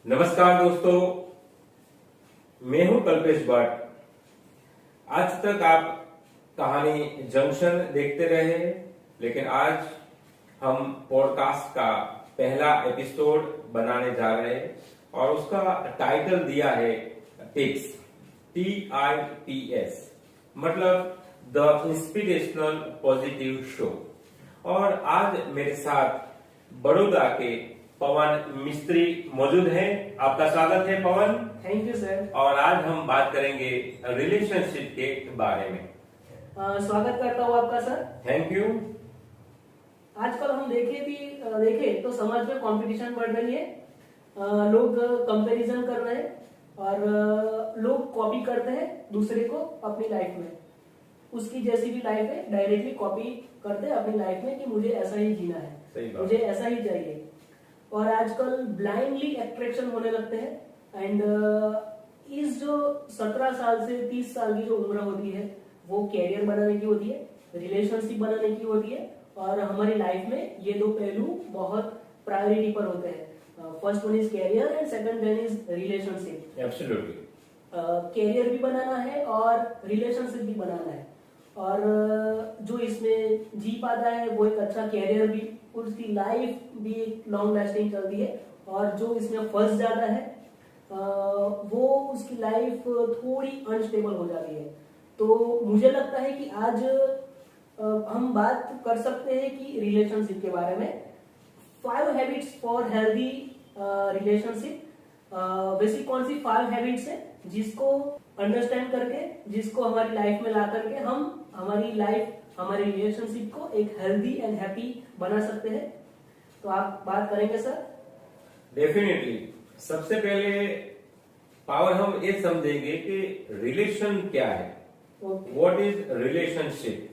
नमस्कार दोस्तों, मैं हूं कल्पेश भट्ट। आज तक आप कहानी जंक्शन देखते रहे हैं, लेकिन आज हम पॉडकास्ट का पहला एपिसोड बनाने जा रहे हैं और उसका टाइटल दिया है टिप्स, TIPS, मतलब द इंस्पिरेशनल पॉजिटिव शो। और आज मेरे साथ बड़ौदा के पवन मिस्त्री मौजूद हैं। आपका स्वागत है पवन। Thank you sir. और आज हम बात करेंगे रिलेशनशिप के बारे में। स्वागत करता हूँ आपका सर। Thank you. आजकल हम देखें तो समाज में कंपटीशन बढ़ रही है। लोग कंपैरिजन कर रहे हैं और लोग कॉपी करते हैं दूसरे को अपनी लाइफ में। उसकी जैसी भी लाइफ है डायरेक्टली कॉपी करते हैं अपनी लाइफ में कि मुझे ऐसा ही जीना है, मुझे ऐसा ही चाहिए। और आजकल ब्लाइंडली अट्रैक्शन होने लगते हैं। एंड इस जो 17 साल से 30 साल की जो उम्र होती है वो कैरियर बनाने की होती है, रिलेशनशिप बनाने की होती है। और हमारी लाइफ में ये दो पहलू बहुत प्रायोरिटी पर होते हैं। First one is career and second one is relationship. Absolutely. Career भी बनाना है और रिलेशनशिप भी बनाना है। और जो इसमें जी पाता है वो एक अच्छा कैरियर भी, उसकी लाइफ भी लॉन्ग लास्टिंग चलती है। और जो इसमें फंस जाता है वो उसकी लाइफ थोड़ी अनस्टेबल हो जाती है। तो मुझे लगता है कि आज हम बात कर सकते हैं कि रिलेशनशिप के बारे में 5 हैबिट्स फॉर हेल्दी रिलेशनशिप। वैसी कौन सी 5 हैबिट्स है जिसको अंडरस्टैंड करके, जिसको हमारी लाइफ में ला करके हम हमारी लाइफ, हमारे रिलेशनशिप को एक हेल्दी एंड हैप्पी बना सकते हैं। तो आप बात करेंगे सर? डेफिनेटली। सबसे पहले पावर हम ये समझेंगे कि रिलेशन क्या है। What is relationship?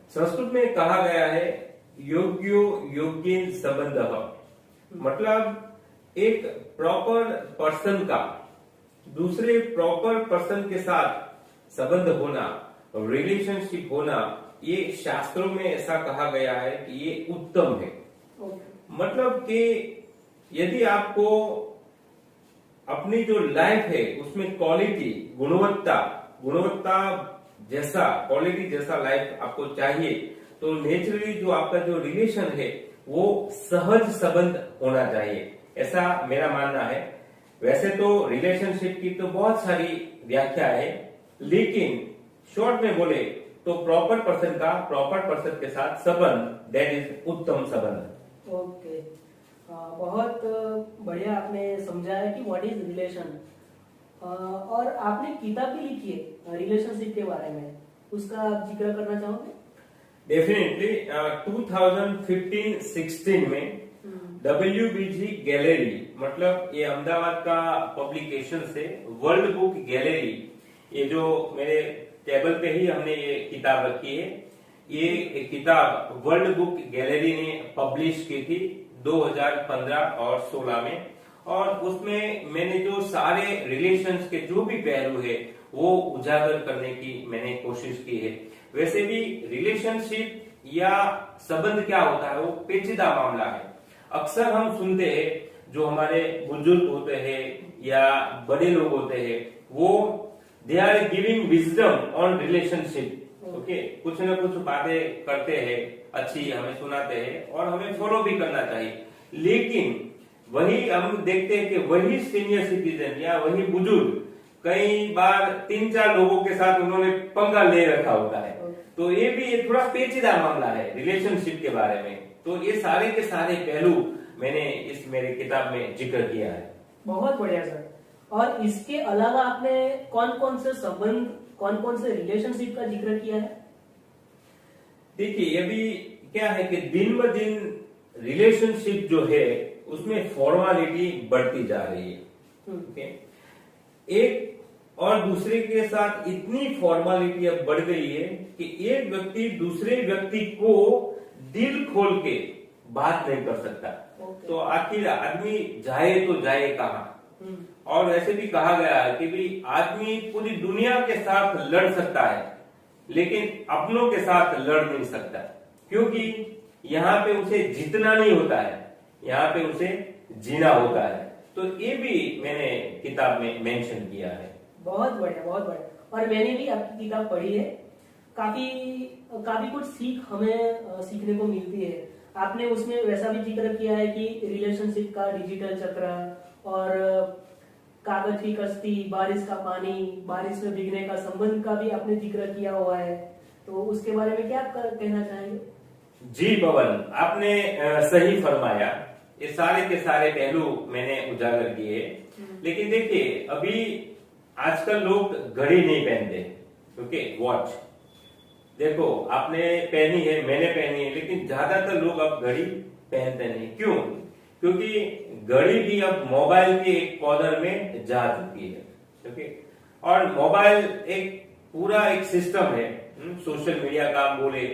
संस्कृत में कहा गया है योग्यो योग्येन संबंधः, मतलब एक प्रॉपर पर्सन का दूसरे प्रॉपर पर्सन के साथ संबंध होना, रिलेशनशिप होना, ये शास्त्रों में ऐसा कहा गया है कि ये उत्तम है। मतलब कि यदि आपको अपनी जो लाइफ है उसमें क्वालिटी, गुणवत्ता जैसा, क्वालिटी जैसा लाइफ आपको चाहिए, तो नेचुरली जो आपका जो रिलेशन है वो सहज संबंध होना चाहिए, ऐसा मेरा मानना है। वैसे तो रिलेशनशिप की तो बहुत सारी व्याख्या है, लेकिन शॉर्ट में बोले तो प्रॉपर पर्सन के साथ संबंध, दैट इज उत्तम संबंध। ओके, बहुत बढ़िया आपने समझाया कि व्हाट इज रिलेशन। और आपने किताब भी लिखी है रिलेशनशिप के बारे में, उसका आप जिक्र करना चाहोगे? डेफिनेटली। 2015-16 में WBG गैलरी, मतलब ये अहमदाबाद का पब्लिकेशन से वर्ल्ड बुक गैलरी, ये जो मेरे टेबल पे ही हमने ये किताब रखी है, ये किताब वर्ल्ड बुक गैलरी ने पब्लिश की थी 2015 और 16 में। और उसमें मैंने जो सारे रिलेशंस के जो भी पहलू है वो उजागर करने की मैंने कोशिश की है। वैसे भी रिलेशनशिप या संबंध क्या होता है वो पेचीदा मामला है। अक्सर हम सुनते हैं जो हमारे बुजुर्ग होते हैं या बड़े लोग होते हैं, वो they are giving wisdom on relationship. Okay, कुछ ना कुछ बातें करते हैं, अच्छी हमें सुनाते हैं और हमें फॉलो भी करना चाहिए। लेकिन वही हम देखते हैं कि वही सीनियर सिटीजन या वही बुजुर्ग कई बार 3-4 लोगों के साथ उन्होंने पंगा ले रखा होता है। तो ये भी एक थोड़ा पेचीदा मामला है रिलेशनशिप के बारे में। तो ये सारे के सारे पहलू मैंने इस मेरी किताब में जिक्र किया है। बहुत बढ़िया सर। और इसके अलावा आपने कौन कौन से संबंध, कौन कौन से रिलेशनशिप का जिक्र किया है? देखिए, ये भी क्या है कि दिन ब दिन रिलेशनशिप जो है उसमें फॉर्मालिटी बढ़ती जा रही है। ओके, एक और दूसरे के साथ इतनी फॉर्मालिटी अब बढ़ गई है कि एक व्यक्ति दूसरे व्यक्ति को दिल खोल के बात नहीं कर सकता। तो आखिर आदमी जाए तो जाए कहाँ? और वैसे भी कहा गया है कि भाई आदमी पूरी दुनिया के साथ लड़ सकता है लेकिन अपनों के साथ लड़ नहीं सकता, क्योंकि यहाँ पे उसे जीतना नहीं होता है, यहाँ पे उसे जीना होता है। तो ये भी मैंने किताब में मेंशन किया है। बहुत बढ़िया, बहुत बढ़िया। और मैंने भी आपकी किताब पढ़ी है। काफी काफी कुछ सीख हमें सीखने को मिलती है। आपने उसमें वैसा भी जिक्र किया है कि रिलेशनशिप का डिजिटल चक्र और कागज की कश्ती, बारिश का पानी, बारिश में भीगने का संबंध का भी आपने जिक्र किया हुआ है। तो उसके बारे में क्या आप कहना चाहेंगे? जी पवन, आपने सही फरमाया। ये सारे के सारे पहलू मैंने उजागर किए। लेकिन देखिए, अभी आजकल लोग घड़ी नहीं पहनते, ओके, वॉच। देखो, आपने पहनी है, मैंने पहनी है, लेकिन ज्यादातर लोग अब घड़ी पहनते नहीं। क्यों? क्योंकि घड़ी भी अब मोबाइल के एक कॉर्नर में जा चुकी है, ओके। और मोबाइल एक पूरा एक सिस्टम है, सोशल मीडिया का आप बोले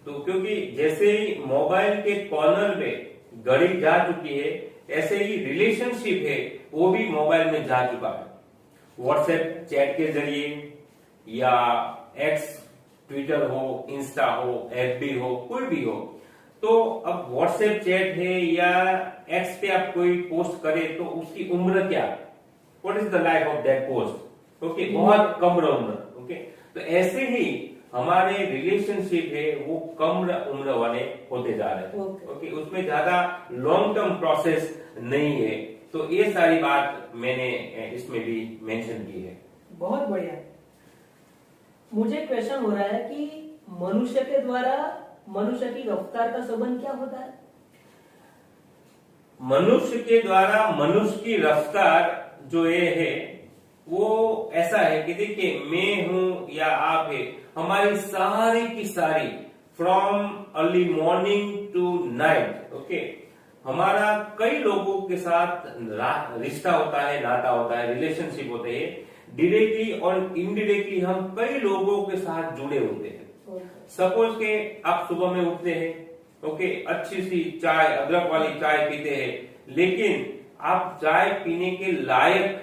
तो। क्योंकि जैसे ही मोबाइल के कॉर्नर पे घड़ी जा चुकी है, ऐसे ही रिलेशनशिप है वो भी मोबाइल में जा चुका है। व्हाट्सएप चैट के जरिए या एक्स, ट्विटर हो, इंस्टा हो, एफबी हो, कोई भी हो, तो अब व्हाट्सएप चैट है या एक्स पे आप कोई पोस्ट करे तो उसकी उम्र क्या, what is the life of that post, okay, बहुत कम उम्र, ओके। तो ऐसे ही हमारे रिलेशनशिप है वो कम उम्र वाले होते जा रहे हैं, ओके। उसमें ज्यादा लॉन्ग टर्म प्रोसेस नहीं है। तो ये सारी बात मैंने इसमें भी मेंशन की है। बहुत बढ़िया। मुझे क्वेश्चन हो रहा है कि मनुष्य के द्वारा मनुष्य की रफ्तार का संबंध क्या होता है? मनुष्य के द्वारा मनुष्य की रफ्तार जो ये है वो ऐसा है कि देखिए, मैं हूं या आप है, हमारी सारी की सारी from early morning to night, okay, हमारा कई लोगों के साथ रिश्ता होता है, नाता होता है, रिलेशनशिप होते हैं। डायरेक्टली और इनडायरेक्टली हम कई लोगों के साथ जुड़े होते हैं। सपोज के आप सुबह में उठते हैं, ओके, अच्छी सी चाय, अदरक वाली चाय पीते हैं, लेकिन आप चाय पीने के लायक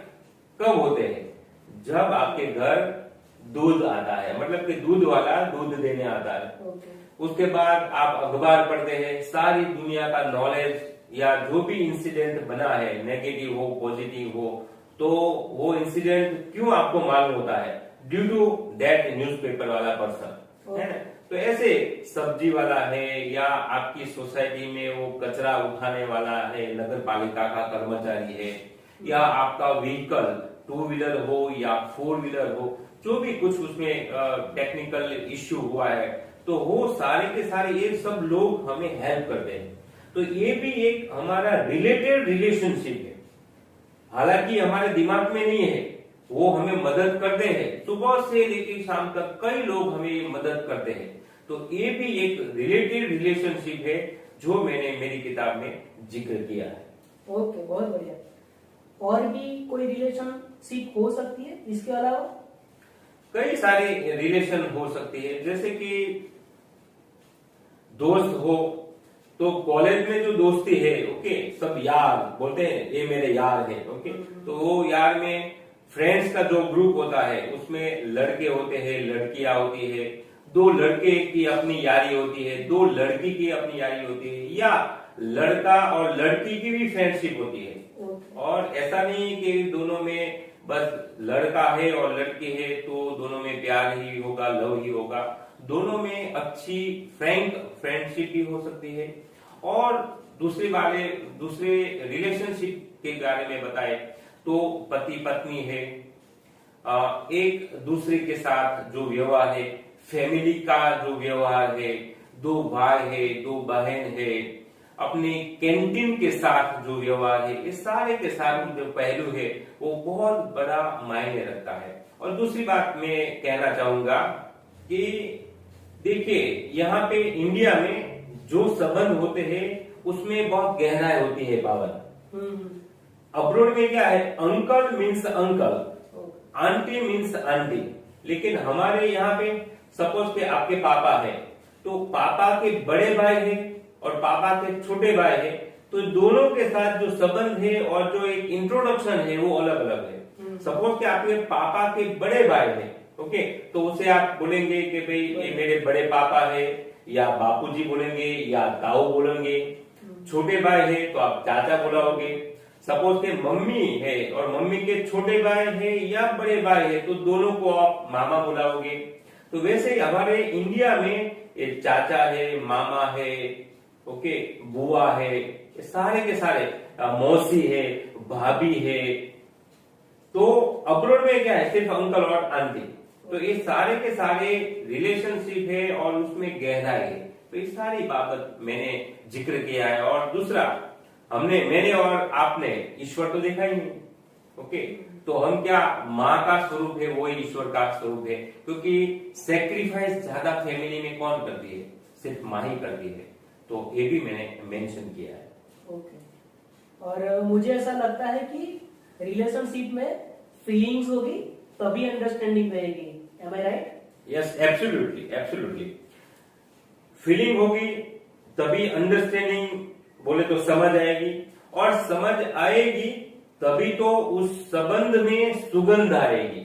कब होते हैं? जब आपके घर दूध आता है, मतलब कि दूध वाला दूध देने आता है। उसके बाद आप अखबार पढ़ते हैं, सारी दुनिया का नॉलेज या जो भी इंसिडेंट बना है, नेगेटिव हो पॉजिटिव हो, तो वो इंसिडेंट क्यों आपको मालूम होता है? ड्यू टू दैट न्यूज़पेपर वाला पर्सन, है ना। तो ऐसे सब्जी वाला है या आपकी सोसाइटी में वो कचरा उठाने वाला है, नगर पालिका का कर्मचारी है, या आपका व्हीकल टू व्हीलर हो या फोर व्हीलर हो, जो भी कुछ उसमें टेक्निकल इश्यू हुआ है, तो वो सारे के सारे ये सब लोग हमें हेल्प करते हैं। तो ये भी एक हमारा रिलेटेड रिलेशनशिप है। हालांकि हमारे दिमाग में नहीं है, वो हमें मदद करते हैं। सुबह से लेकर शाम तक कई लोग हमें मदद करते हैं। तो ये भी एक रिलेटेड रिलेशनशिप है जो मैंने मेरी किताब में जिक्र किया है। ओके, बहुत बढ़िया। और भी कोई रिलेशनशिप हो सकती है इसके अलावा? कई सारी रिलेशन हो सकती है, जैसे कि दोस्त हो, तो कॉलेज में जो दोस्ती है, ओके, सब यार बोलते हैं ये मेरे यार है, ओके। तो वो यार में फ्रेंड्स का जो ग्रुप होता है उसमें लड़के होते हैं, लड़कियां होती है, दो लड़के की अपनी यारी होती है, दो लड़की की अपनी यारी होती है, या लड़का और लड़की की भी फ्रेंडशिप होती है। और ऐसा नहीं कि दोनों में बस लड़का है और लड़की है तो दोनों में प्यार ही होगा, लव ही होगा। दोनों में अच्छी फ्रैंक फ्रेंडशिप भी हो सकती है। और दूसरे रिलेशनशिप के बारे में बताए तो पति पत्नी है, एक दूसरे के साथ जो व्यवहार है, फैमिली का जो व्यवहार है, दो भाई है, दो बहन है, अपनी कैंटीन के साथ जो व्यवहार है, ये सारे के सारे जो पहलू है वो बहुत बड़ा मायने रखता है। और दूसरी बात मैं कहना चाहूंगा कि देखिए, यहाँ पे इंडिया में जो संबंध होते हैं उसमें बहुत गहराई होती है पावन। अब्रोड में क्या है, uncle means uncle, aunty means aunty. लेकिन हमारे यहाँ पे सपोज के आपके पापा है, तो पापा के बड़े भाई है और पापा के छोटे भाई है, तो दोनों के साथ जो संबंध है और जो एक इंट्रोडक्शन है वो अलग अलग है। सपोज के आपके पापा के बड़े भाई है, ओके, तो उसे आप बोलेंगे कि भाई ये मेरे बड़े पापा है, या बापूजी बोलेंगे या ताऊ बोलेंगे। छोटे भाई है तो आप चाचा बुलाओगे। सपोज के मम्मी है और मम्मी के छोटे भाई है या बड़े भाई है तो दोनों को आप मामा बुलाओगे। तो वैसे ही हमारे इंडिया में ये चाचा है, मामा है, ओके, बुआ है, ये सारे के सारे, मौसी है, भाभी है। तो अब्रॉड में क्या है, सिर्फ अंकल और आंटी। तो ये सारे के सारे रिलेशनशिप है और उसमें गहराई है। तो ये सारी बाबत मैंने जिक्र किया है। और दूसरा, मैंने और आपने ईश्वर तो देखा ही नहीं, ओके। तो हम क्या, माँ का स्वरूप है वो ईश्वर का स्वरूप है, क्योंकि सेक्रीफाइस ज्यादा फैमिली में कौन करती है, सिर्फ माँ ही करती है। तो ये भी मैंने मेंशन किया है। ओके। और मुझे ऐसा लगता है कि रिलेशनशिप में फीलिंग्स होगी तभी अंडरस्टैंडिंग रहेगी। Am I right? Yes, absolutely absolutely. Feeling होगी तभी अंडरस्टैंडिंग, बोले तो समझ आएगी, और समझ आएगी तभी तो उस संबंध में सुगंध आएगी,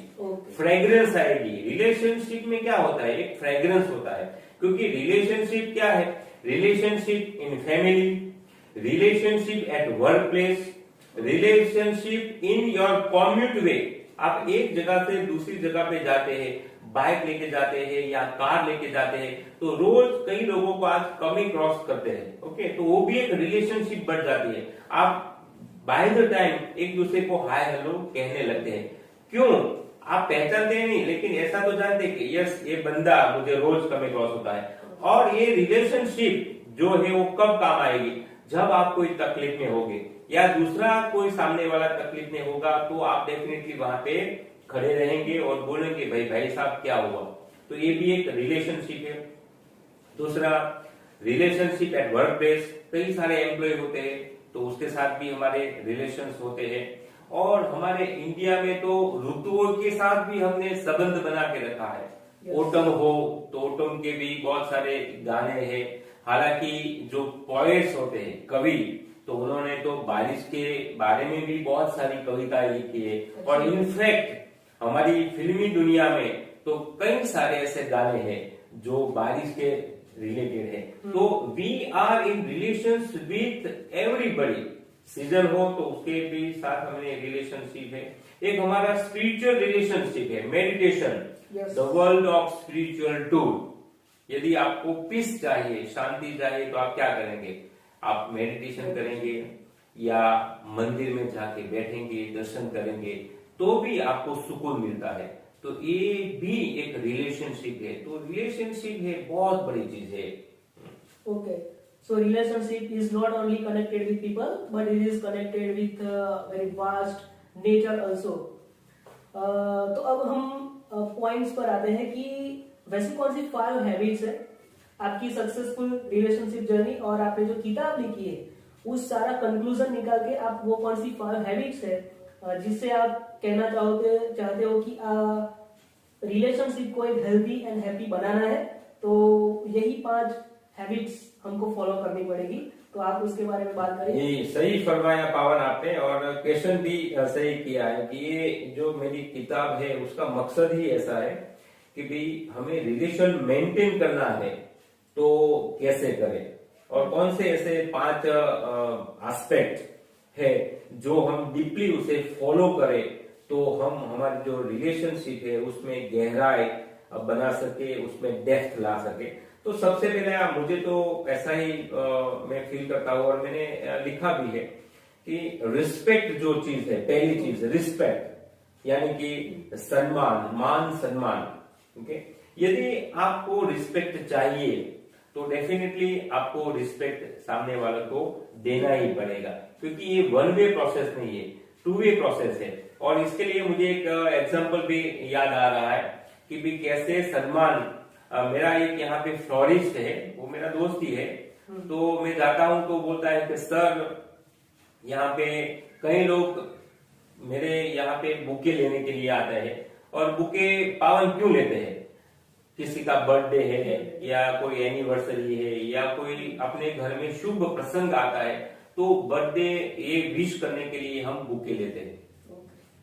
फ्रेग्रेंस आएगी। रिलेशनशिप में क्या होता है, एक फ्रेग्रेंस होता है। क्योंकि रिलेशनशिप क्या है, relationship in family, relationship at work place, relationship in your commute way. आप एक जगह से दूसरी जगह पे जाते हैं, बाइक लेके जाते हैं या कार लेके जाते हैं, तो रोज कई लोगों को आज कम ही क्रॉस करते हैं, ओके। तो वो भी एक रिलेशनशिप बढ़ जाती है। आप बाय द टाइम एक दूसरे को हाय हेलो कहने लगते हैं। क्यों? आप पहचानते हैं नहीं, लेकिन ऐसा तो जानते हैं कि यस, ये बंदा मुझे रोज कम ही क्रॉस होता है। और ये रिलेशनशिप जो है वो कब काम आएगी, जब आप कोई तकलीफ में होगे या दूसरा कोई सामने वाला तकलीफ में होगा, तो आप डेफिनेटली वहां पे खड़े रहेंगे और बोलेंगे भाई साहब क्या हुआ। तो ये भी एक रिलेशनशिप है। दूसरा, रिलेशनशिप एट वर्क प्लेस, कई सारे एम्प्लॉय होते हैं तो उसके साथ भी हमारे रिलेशंस होते हैं। और हमारे इंडिया में तो ऋतुओं के साथ भी हमने संबंध बना के रखा है। ओटम हो तो ओटम के भी बहुत सारे गाने हैं। हालांकि जो पोएट्स होते हैं, कवि, तो उन्होंने तो बारिश के बारे में भी बहुत सारी कविताएं लिखी है। और इनफैक्ट हमारी फिल्मी दुनिया में तो कई सारे ऐसे गाने हैं जो बारिश के रिलेटेड है। तो we are in relations with everybody. Season हो तो उसके भी साथ हमें रिलेशनशिप है। एक हमारा स्पिरिचुअल रिलेशनशिप है, meditation, the world of spiritual tour. यदि आपको पीस चाहिए, शांति चाहिए, तो आप क्या करेंगे, आप मेडिटेशन करेंगे या मंदिर में जाके बैठेंगे, दर्शन करेंगे, तो भी आपको सुकून मिलता है। तो ये भी एक रिलेशनशिप है। तो रिलेशनशिप है बहुत बड़ी चीज है। Okay, so relationship is not only connected with people but it is connected with very vast nature also. तो अब हम पॉइंट्स पर आते हैं कि वैसे कौन सी 5 हैबिट्स है आपकी सक्सेसफुल रिलेशनशिप जर्नी, और आपने जो किताब लिखी है उस सारा कंक्लूजन निकाल के आप वो कौन सी 5 हैबिट्स है जिससे आप कहना चाहते हो कि रिलेशनशिप को एक हेल्दी एंड हैप्पी बनाना है, तो यही 5 हैबिट्स हमको फॉलो करनी पड़ेगी। तो आप उसके बारे में बात करें। ये सही फरमाया पावन आपने, और क्वेश्चन भी सही किया है कि ये जो मेरी किताब है उसका मकसद ही ऐसा है कि भाई हमें रिलेशन मेंटेन करना है तो कैसे करें, और कौन से ऐसे 5 एस्पेक्ट है जो हम डीपली उसे फॉलो करें तो हम हमारी जो रिलेशनशिप है उसमें गहराई बना सके, उसमें डेप्थ ला सके। तो सबसे पहले मुझे तो ऐसा ही मैं फील करता हूँ, और मैंने लिखा भी है कि रिस्पेक्ट जो चीज है, पहली चीज रिस्पेक्ट, यानी कि सम्मान, मान सम्मान, ओके। यदि आपको रिस्पेक्ट चाहिए तो डेफिनेटली आपको रिस्पेक्ट सामने वाले को देना ही पड़ेगा, क्योंकि ये 1 वे प्रोसेस नहीं है, 2 वे प्रोसेस है। और इसके लिए मुझे एक एग्जांपल भी याद आ रहा है कि भी कैसे सम्मान, मेरा एक यहाँ पे फ्लोरिस्ट है, वो मेरा दोस्त ही है। तो मैं जाता हूँ तो बोलता है कि सर यहाँ पे कई लोग मेरे यहाँ पे बुके लेने के लिए आते हैं, और बुके पावन क्यों लेते हैं, किसी का बर्थडे है या कोई एनिवर्सरी है या कोई अपने घर में शुभ प्रसंग आता है, तो बर्थडे ये विश करने के लिए हम बुके लेते हैं।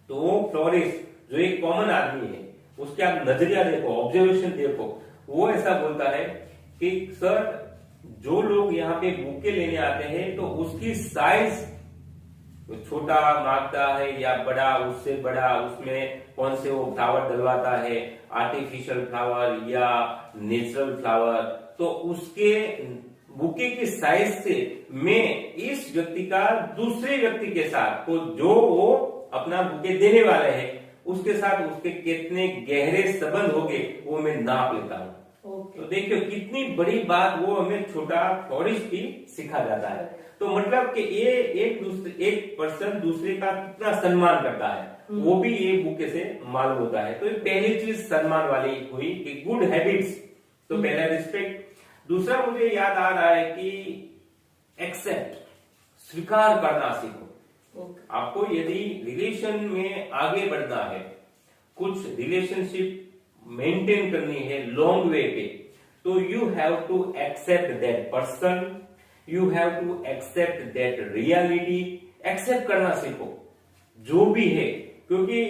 तो फ्लोरिस्ट जो एक कॉमन आदमी है, उसके आप नजरिया देखो, ऑब्जर्वेशन देखो, वो ऐसा बोलता है कि सर जो लोग यहाँ पे बुके लेने आते हैं तो उसकी साइज छोटा मांगता है या बड़ा, उससे बड़ा, उसमें कौन से वो फ्लावर डलवाता है, आर्टिफिशियल फ्लावर या नेचुरल फ्लावर, तो उसके बुके की साइज से मैं इस व्यक्ति का दूसरे व्यक्ति के साथ को जो वो अपना बुके देने वाले हैं उसके साथ उसके कितने गहरे संबंध हो गए वो मैं नाप लेता हूँ। तो देखियो कितनी बड़ी बात वो हमें छोटा फ्लोरिस्ट भी सिखा जाता है। तो मतलब कि ये एक पर्सन दूसरे का कितना सम्मान करता है वो भी ये बुके से मालूम होता है। तो ये पहली चीज सम्मान वाली हुई कि गुड हैबिट्स, तो पहला रिस्पेक्ट। दूसरा मुझे याद आ रहा है कि एक्सेप्ट, स्वीकार करना सीखो। आपको यदि रिलेशन में आगे बढ़ना है, कुछ रिलेशनशिप मेंटेन करनी है लॉन्ग वे पे, तो you have to accept that person, you have to accept that reality. Accept करना सीखो जो भी है, क्योंकि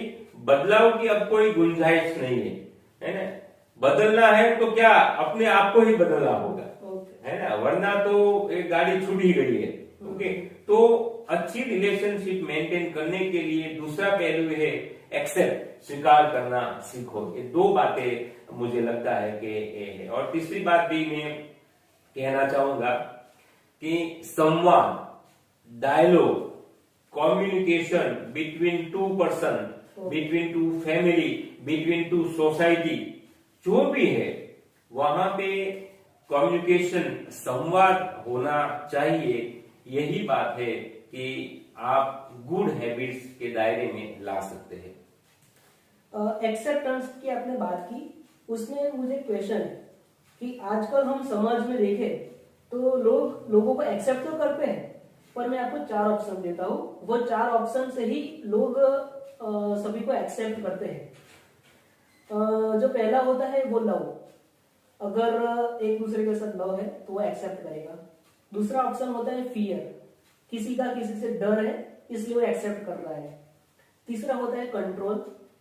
बदलाव की अब कोई गुंजाइश नहीं है ना। बदलना है तो क्या अपने आप को ही बदलना होगा, है ना, वरना तो एक गाड़ी छूट ही गई है। ओके, तो अच्छी रिलेशनशिप मेंटेन करने के लिए दूसरा पहलू है एक्सेप्ट, स्वीकार करना सीखो। ये दो बातें मुझे लगता है कि ये है। और तीसरी बात भी मैं कहना चाहूंगा कि संवाद, dialogue, communication between two person, between two family, between two society, जो भी है वहां पे कम्युनिकेशन, संवाद होना चाहिए। यही बात है कि आप गुड हैबिट्स के दायरे में ला सकते हैं। एक्सेप्टेंस की आपने बात की, उसमें मुझे क्वेश्चन है कि आजकल हम समाज में देखें तो लोगों को एक्सेप्ट तो करते हैं, पर मैं आपको 4 ऑप्शन देता हूँ, वो 4 ऑप्शन से ही लोग सभी को एक्सेप्ट करते हैं। जो पहला होता है वो लव, अगर एक दूसरे के साथ लव है तो वो एक्सेप्ट करेगा। दूसरा ऑप्शन होता है फियर, किसी का किसी से डर है इसलिए वो एक्सेप्ट कर रहा है। तीसरा होता है कंट्रोल,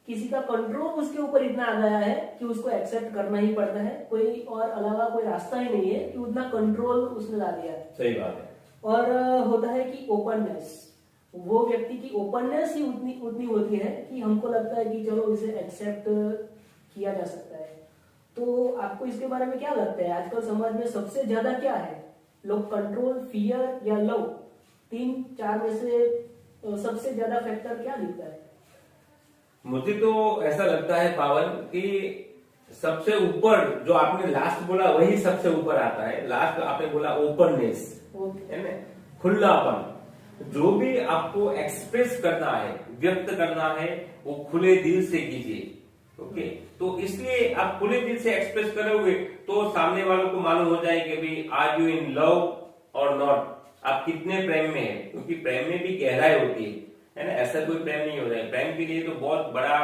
किसी का कंट्रोल उसके ऊपर इतना आ गया है कि उसको एक्सेप्ट करना ही पड़ता है, कोई और अलावा कोई रास्ता ही नहीं है कि उतना कंट्रोल उसने ला दिया है। सही बात है। और होता है कि ओपननेस, वो व्यक्ति की ओपननेस ही उतनी होती है कि हमको लगता है कि चलो इसे एक्सेप्ट किया जा सकता है। तो आपको इसके बारे में क्या लगता है, आजकल समाज में सबसे ज्यादा क्या है, लोग कंट्रोल, फियर या लव, 3-4 में से सबसे ज्यादा फैक्टर क्या दिखता है? मुझे तो ऐसा लगता है पावन कि सबसे ऊपर जो आपने लास्ट बोला वही सबसे ऊपर आता है। लास्ट आपने बोला ओपननेस, है ना, खुलापन। जो भी आपको एक्सप्रेस करना है, व्यक्त करना है, वो खुले दिल से कीजिए। ओके, तो इसलिए आप खुले दिल से एक्सप्रेस करोगे तो सामने वालों को मालूम हो जाएगा कि आर यू इन लव और नॉट, आप कितने प्रेम में है। क्योंकि प्रेम में भी गहराई होती है ना, ऐसा कोई प्रेम नहीं होता है। प्रेम के लिए तो बहुत बड़ा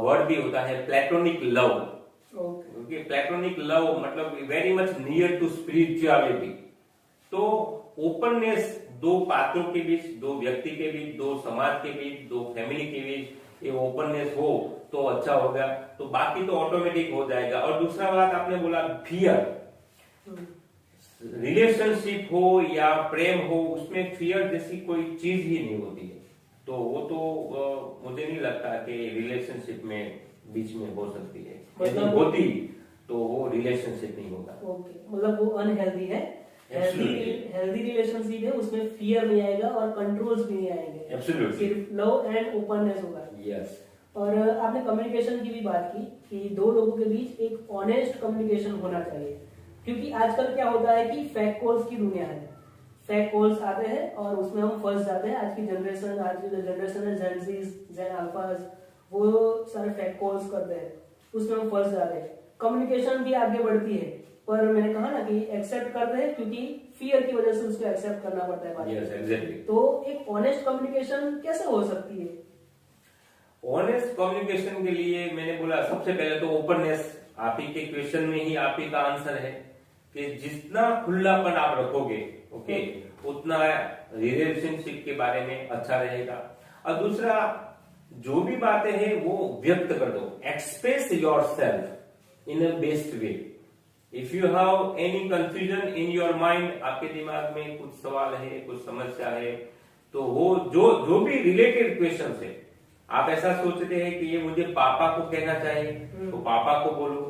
वर्ड भी होता है, प्लेटोनिक लव। क्योंकि प्लेटोनिक लव मतलब very much near to spirituality. तो ओपननेस, दो पात्रों के बीच, दो व्यक्ति के बीच, दो समाज के बीच, दो फैमिली के बीच ये ओपननेस हो तो अच्छा होगा, तो बाकी तो ऑटोमेटिक हो जाएगा। और दूसरा बात आपने बोला फियर, रिलेशनशिप हो या प्रेम हो उसमें फियर जैसी कोई चीज ही नहीं होती है। तो वो तो मुझे नहीं लगता कि रिलेशनशिप में बीच में हो सकती है, यदि होती तो वो रिलेशनशिप नहीं होगा। ओके, मतलब वो अनहेल्दी है। हेल्दी रिलेशनशिप है उसमें फियर नहीं आएगा और कंट्रोल्स भी नहीं आएंगे, एब्सोल्युटली सिर्फ लव एंड ओपननेस होगा। यस। और आपने कम्युनिकेशन की भी बात की कि दो लोगों के बीच एक ऑनेस्ट कम्युनिकेशन होना चाहिए, क्योंकि आजकल क्या होता है कि फेक कॉल्स की दुनिया है। फेक कॉल्स आते हैं और उसमें हम फंस जाते हैं। आज की जो जनरेशन है जेन ज़ीज़, जेन अल्फाज, वो सारे फेक कॉल्स करते हैं, उसमें हम फंस जाते हैं। कम्युनिकेशन भी आगे बढ़ती है, पर मैंने कहा ना कि एक्सेप्ट करते हैं क्योंकि फियर की वजह से उसको एक्सेप्ट करना पड़ता है। Yes, exactly. तो एक ऑनेस्ट कम्युनिकेशन कैसे हो सकती है? ऑनेस्ट कम्युनिकेशन के लिए मैंने बोला सबसे पहले तो ओपननेस। आप ही के क्वेश्चन में ही आप ही का आंसर है कि जितना खुलापन आप रखोगे, ओके, उतना रिलेशनशिप के बारे में अच्छा रहेगा। और दूसरा, जो भी बातें हैं वो व्यक्त कर दो, express yourself in a best way. If you have any confusion in your mind, आपके दिमाग में कुछ सवाल है, कुछ समस्या है, तो वो जो जो भी रिलेटेड क्वेश्चन है, आप ऐसा सोचते हैं कि ये मुझे पापा को कहना चाहिए तो पापा को बोलो,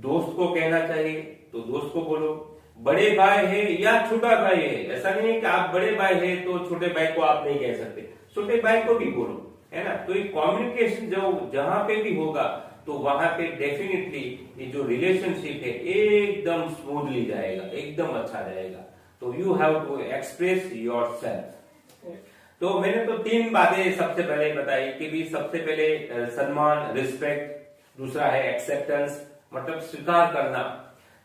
दोस्त को कहना चाहिए तो दोस्त को बोलो, बड़े भाई है या छोटा भाई है, ऐसा नहीं है कि आप बड़े भाई है तो छोटे भाई को आप नहीं कह सकते, छोटे भाई को भी बोलो, है ना। तो ये कम्युनिकेशन जो जहां पे भी होगा तो वहां पे डेफिनेटली ये जो रिलेशनशिप है एकदम स्मूथली जाएगा, एकदम अच्छा जाएगा। तो you have to express yourself. तो मैंने तो 3 बातें सबसे पहले बताई कि भी सबसे पहले सम्मान, रिस्पेक्ट, दूसरा है एक्सेप्टेंस मतलब स्वीकार करना,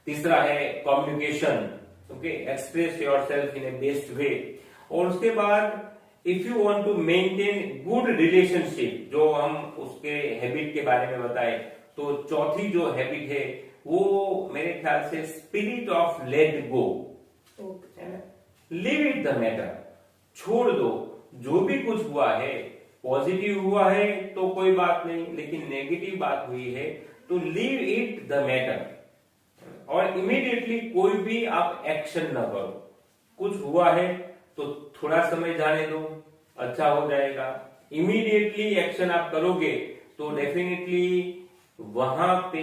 तीसरा है communication, okay, express yourself in a best way. और उसके बाद if you want to maintain good relationship, जो हम उसके हैबिट के बारे में बताए, तो चौथी जो हैबिट है वो मेरे ख्याल से स्पिरिट ऑफ लेट गो, है ना, लीव इट द मैटर, छोड़ दो, जो भी कुछ हुआ है, पॉजिटिव हुआ है तो कोई बात नहीं, लेकिन नेगेटिव बात हुई है तो लीव इट द मैटर, और इमीडिएटली कोई भी आप एक्शन ना करो। कुछ हुआ है तो थोड़ा समय जाने दो, अच्छा हो जाएगा। इमीडिएटली एक्शन आप करोगे तो डेफिनेटली वहां पे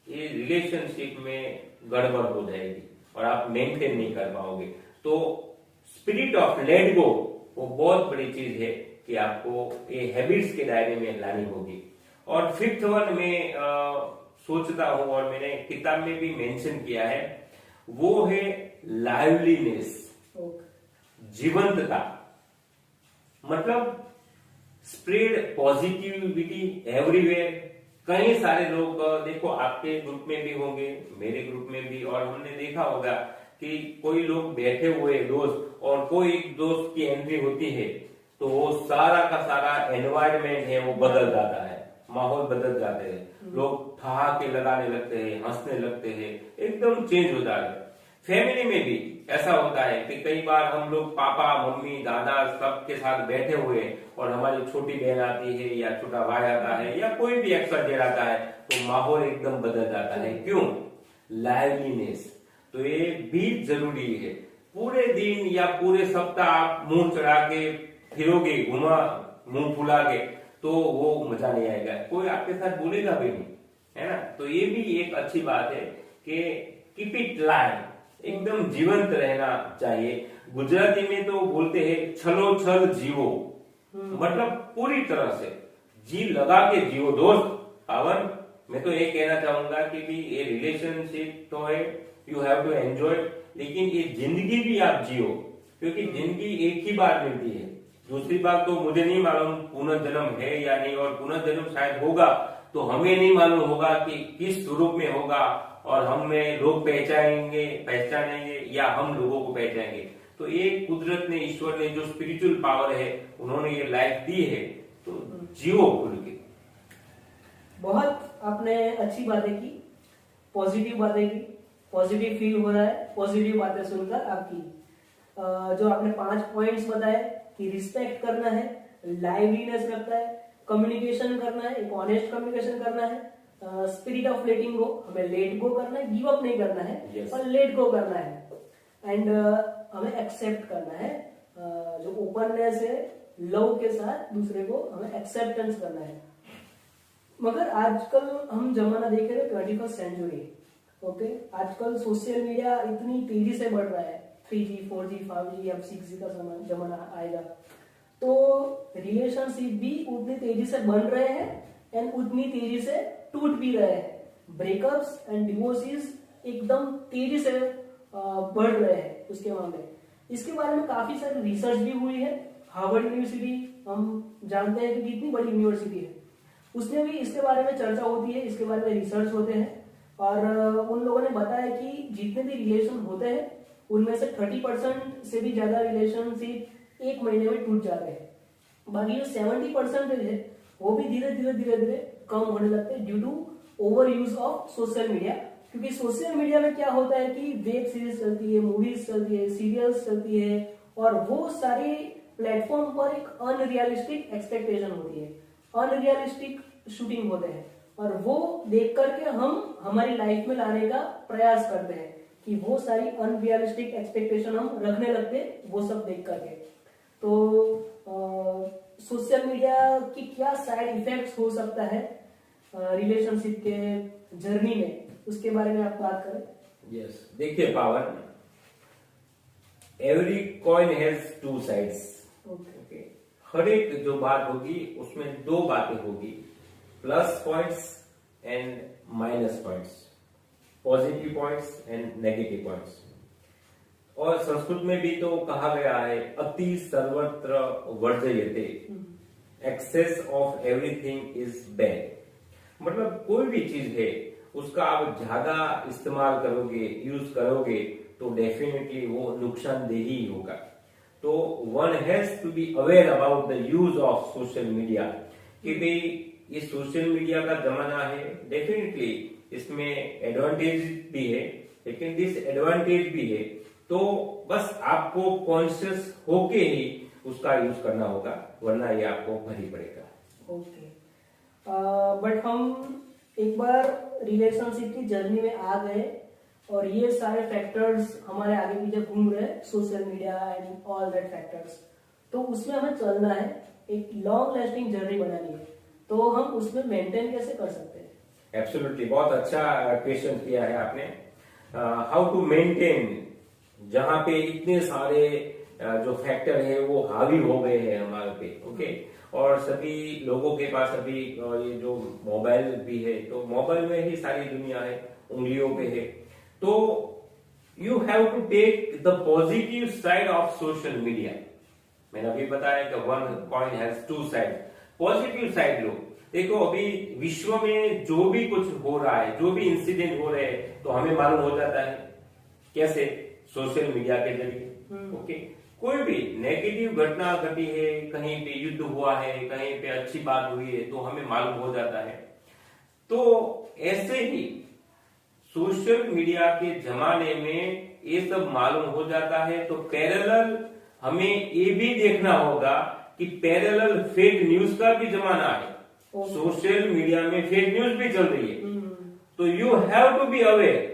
ये रिलेशनशिप में गड़बड़ हो जाएगी और आप मेंटेन नहीं कर पाओगे। तो स्पिरिट ऑफ लेट गो वो बहुत बड़ी चीज है कि आपको ये हैबिट्स के दायरे में लानी होगी। और 5th वन में सोचता हूं और मैंने किताब में भी मेंशन किया है, वो है लाइवलीनेस, जीवंतता, मतलब स्प्रेड पॉजिटिविटी एवरीवेयर। कई सारे लोग देखो आपके ग्रुप में भी होंगे, मेरे ग्रुप में भी, और हमने देखा होगा कि कोई लोग बैठे हुए दोस्त और कोई एक दोस्त की एंट्री होती है तो वो सारा का सारा एनवायरमेंट है वो बदल जाता है, माहौल बदल जाते हैं, लोग ठहाके लगाने लगते हैं, हंसने लगते हैं, एकदम चेंज हो जाते हैं। फैमिली में भी ऐसा होता है कि कई बार हम लोग पापा, मम्मी, दादा सबके साथ बैठे हुए और हमारी छोटी बहन आती है या छोटा भाई आता है या कोई भी एक्सपर्ट आता है तो माहौल एकदम बदल जाता है। क्यों? लाइवलीनेस। तो ये भी जरूरी है। पूरे दिन या पूरे सप्ताह आप मुंह चढ़ा के फिरोगे, घुमा मुंह फुला के, तो वो मजा नहीं आएगा, कोई आपके साथ बोलेगा भी नहीं, है ना। तो ये भी एक अच्छी बात है कि कीप इट लाइव, एकदम जीवंत रहना चाहिए। गुजराती में तो बोलते हैं छलो छल जीवो, मतलब पूरी तरह से जी लगा के जियो दोस्त। पावन, मैं तो ये कहना चाहूंगा कि भी ये रिलेशनशिप तो है, यू हैव टू एंजॉय, लेकिन ये जिंदगी भी आप जियो, क्योंकि जिंदगी एक ही बार मिलती है। दूसरी बात तो मुझे नहीं मालूम पुनर्जन्म है या नहीं, और पुनर्जन्म शायद होगा तो हमें नहीं मालूम होगा कि किस स्वरूप में होगा, और हमें लोग पहचानेंगे या हम लोगों को पहचानेंगे। तो ये कुदरत ने, ईश्वर ने जो स्पिरिचुअल पावर है, उन्होंने ये लाइफ दी है, तो जियो खुल के। बहुत आपने अच्छी बातें की, पॉजिटिव बातें की, पॉजिटिव फील हो रहा है पॉजिटिव बातें सुनकर आपकी। जो आपने 5 पॉइंट्स बताए कि रिस्पेक्ट करना है, लाइवलीनेस रखता है, कम्युनिकेशन करना है, एक ऑनेस्ट कम्युनिकेशन करना है, स्पिरिट ऑफ लेटिंग गो, हमें लेट गो करना है, गिव अप नहीं करना है, पर लेट गो करना है, एंड हमें एक्सेप्ट करना है, जो ओपननेस है, लव के साथ दूसरे को हमें एक्सेप्टेंस करना है। मगर आजकल हम जमाना देख रहे हैं 21st सेंचुरी, ओके, आजकल सोशल मीडिया इतनी तेजी से बढ़ रहा है, 3G 4G 5G अब 6G का जमाना आएगा, तो रिलेशनशिप भी उतनी तेजी से बन रहे हैं एंड उतनी तेजी से टूट भी रहे हैं। ब्रेकअप्स एंड डिवोर्सेस एकदम तेजी से बढ़ रहे हैं उसके मामले। इसके बारे में काफी सारी रिसर्च भी हुई है। हार्वर्ड यूनिवर्सिटी, हम जानते हैं कि कितनी बड़ी यूनिवर्सिटी है, उसमें भी इसके बारे में चर्चा होती है, इसके बारे में रिसर्च होते हैं, और उन लोगों ने बताया कि जितने भी रिलेशन होते हैं उनमें से 30% से भी ज्यादा रिलेशनशिप 1 महीने में टूट जाते हैं। बाकी जो 70% है वो भी धीरे धीरे कम होने लगते हैं due to over use of social media. क्योंकि सोशल मीडिया में क्या होता है कि वेब सीरीज चलती है, मूवीज चलती है, सीरियल्स चलती है, और वो सारी प्लेटफॉर्म पर एक अनरियलिस्टिक एक्सपेक्टेशन होती है, अनरियलिस्टिक शूटिंग होते हैं, और वो देख करके हम हमारी लाइफ में लाने का प्रयास करते हैं कि वो सारी अनरियलिस्टिक एक्सपेक्टेशन हम रखने लगते हैं वो सब देख करके। तो सोशल मीडिया की क्या साइड इफेक्ट्स हो सकता है रिलेशनशिप के जर्नी में, उसके बारे में आप बात करें। यस, देखिए Pavan, every coin has two sides. Okay, हर एक जो बात होगी उसमें दो बातें होगी, plus points and minus points, positive points and negative points. और संस्कृत में भी तो कहा गया है, अति सर्वत्र वर्जयते, excess of everything is bad. मतलब कोई भी चीज है उसका आप ज्यादा इस्तेमाल करोगे, यूज करोगे, तो डेफिनेटली वो नुकसानदेह ही होगा। तो one has to be aware about the use of social media, कि भाई ये सोशल मीडिया का जमाना है, डेफिनेटली इसमें एडवांटेज भी है लेकिन डिसएडवांटेज भी है। तो बस आपको कॉन्शियस होके ही उसका यूज करना होगा, वरना ये आपको भारी पड़ेगा। ओके, बट हम एक बार रिलेशनशिप की जर्नी में आ गए और ये सारे फैक्टर्स हमारे आगे पीछे घूम रहे, social media and all that factors, तो उसमें हमें चलना है, एक लॉन्ग लास्टिंग जर्नी बनानी है, तो हम उसमें मेंटेन कैसे कर सकते हैं? एब्सोल्युटली, बहुत अच्छा क्वेश्चन किया है आपने। हाउ टू मेंटेन, जहां पे इतने सारे जो फैक्टर है वो हावी हो गए हैं हमारे पे, ओके, और सभी लोगों के पास अभी ये जो मोबाइल भी है, तो मोबाइल में ही सारी दुनिया है, उंगलियों पे है। तो you have to take the positive side of social media. मैंने अभी बताया कि one coin has two side, positive side लो। देखो, अभी विश्व में जो भी कुछ हो रहा है, जो भी इंसिडेंट हो रहे हैं, तो हमें मालूम हो जाता है कैसे, सोशल मीडिया के जरिए। ओके, कोई भी नेगेटिव घटना घटी है, कहीं पे युद्ध हुआ है, कहीं पे अच्छी बात हुई है, तो हमें मालूम हो जाता है। तो ऐसे ही सोशल मीडिया के जमाने में ये सब मालूम हो जाता है, तो पैरेलल हमें ये भी देखना होगा कि पैरेलल फेक न्यूज का भी जमाना है। सोशल मीडिया में फेक न्यूज भी चल रही है, तो you have to be aware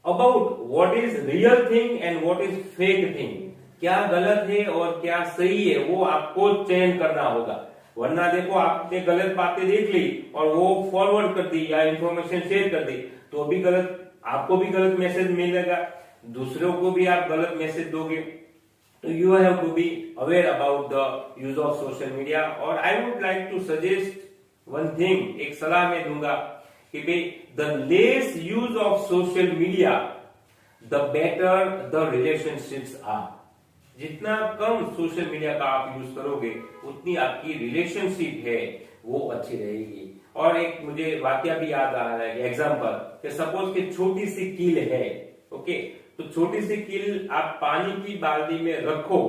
about what is real thing and what is fake thing. क्या गलत है और क्या सही है, वो आपको चयन करना होगा। वरना देखो, आपने गलत बातें देख ली और वो फॉरवर्ड कर दी या इंफॉर्मेशन शेयर कर दी, तो भी गलत, आपको भी गलत मैसेज मिलेगा, दूसरों को भी आप गलत मैसेज दोगे। तो you have to be aware about the use of social media. और I would like to suggest one thing, एक सलाह मैं दूंगा कि भाई, the less use of social media the better the relationships are. जितना कम सोशल मीडिया का आप यूज करोगे, उतनी आपकी रिलेशनशिप है वो अच्छी रहेगी। और एक मुझे वाकया भी याद आ रहा है, एग्जांपल, कि सपोज कि छोटी सी कील है, ओके, तो छोटी सी कील आप पानी की बाल्टी में रखो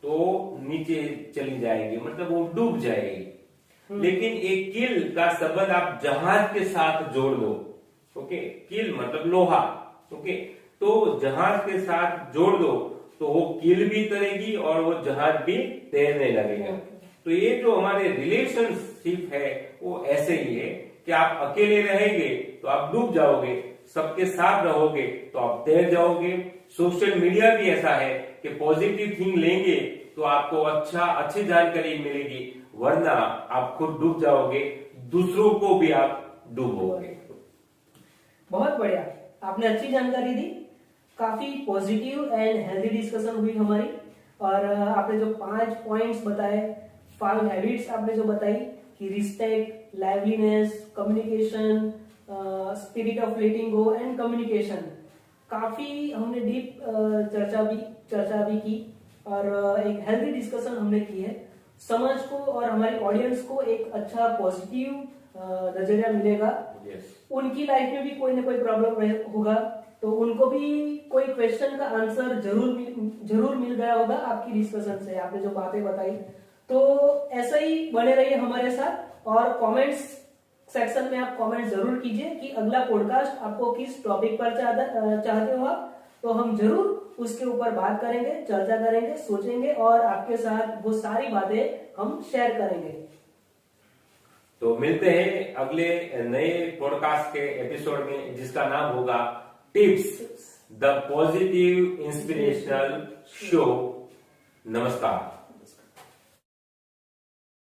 तो नीचे चली जाएगी, मतलब वो डूब जाएगी। लेकिन एक कील का संबंध आप जहाज के साथ जोड़ दो, ओके, कील मतलब लोहा, ओके, तो जहाज के साथ जोड़ दो तो वो कील भी तैरेगी और वो जहाज भी तैरने लगेगा। तो ये जो हमारे रिलेशनशिप है वो ऐसे ही है कि आप अकेले रहेंगे तो आप डूब जाओगे, सबके साथ रहोगे तो आप तैर जाओगे। सोशल मीडिया भी ऐसा है कि पॉजिटिव थिंग लेंगे तो आपको अच्छी जानकारी मिलेगी, वरना आप खुद डूब जाओगे, दूसरों को भी आप डूबोगे। बहुत बढ़िया, आपने अच्छी जानकारी दी, काफी पॉजिटिव एंड हेल्दी डिस्कशन हुई हमारी। और आपने जो 5 पॉइंट्स बताए, 5 हैबिट्स आपने जो बताई कि respect, liveliness, communication, spirit of letting go and communication, काफी हमने डीप चर्चा भी की और एक हेल्दी डिस्कशन हमने की है। समाज को और हमारी ऑडियंस को एक अच्छा पॉजिटिव नजरिया मिलेगा। उनकी लाइफ में भी कोई ना कोई प्रॉब्लम होगा तो उनको भी कोई क्वेश्चन का आंसर जरूर मिल गया होगा आपकी डिस्कशन से, आपने जो बातें बताई। तो ऐसा ही बने रहिए हमारे साथ और कमेंट्स सेक्शन में आप कमेंट जरूर कीजिए कि अगला पॉडकास्ट आपको किस टॉपिक पर चाहते हो आप, तो हम जरूर उसके ऊपर बात करेंगे, चर्चा करेंगे, सोचेंगे और आपके साथ वो सारी बातें हम शेयर करेंगे। तो मिलते हैं अगले नए पॉडकास्ट के एपिसोड में, जिसका नाम होगा tips, the positive inspirational show. नमस्कार।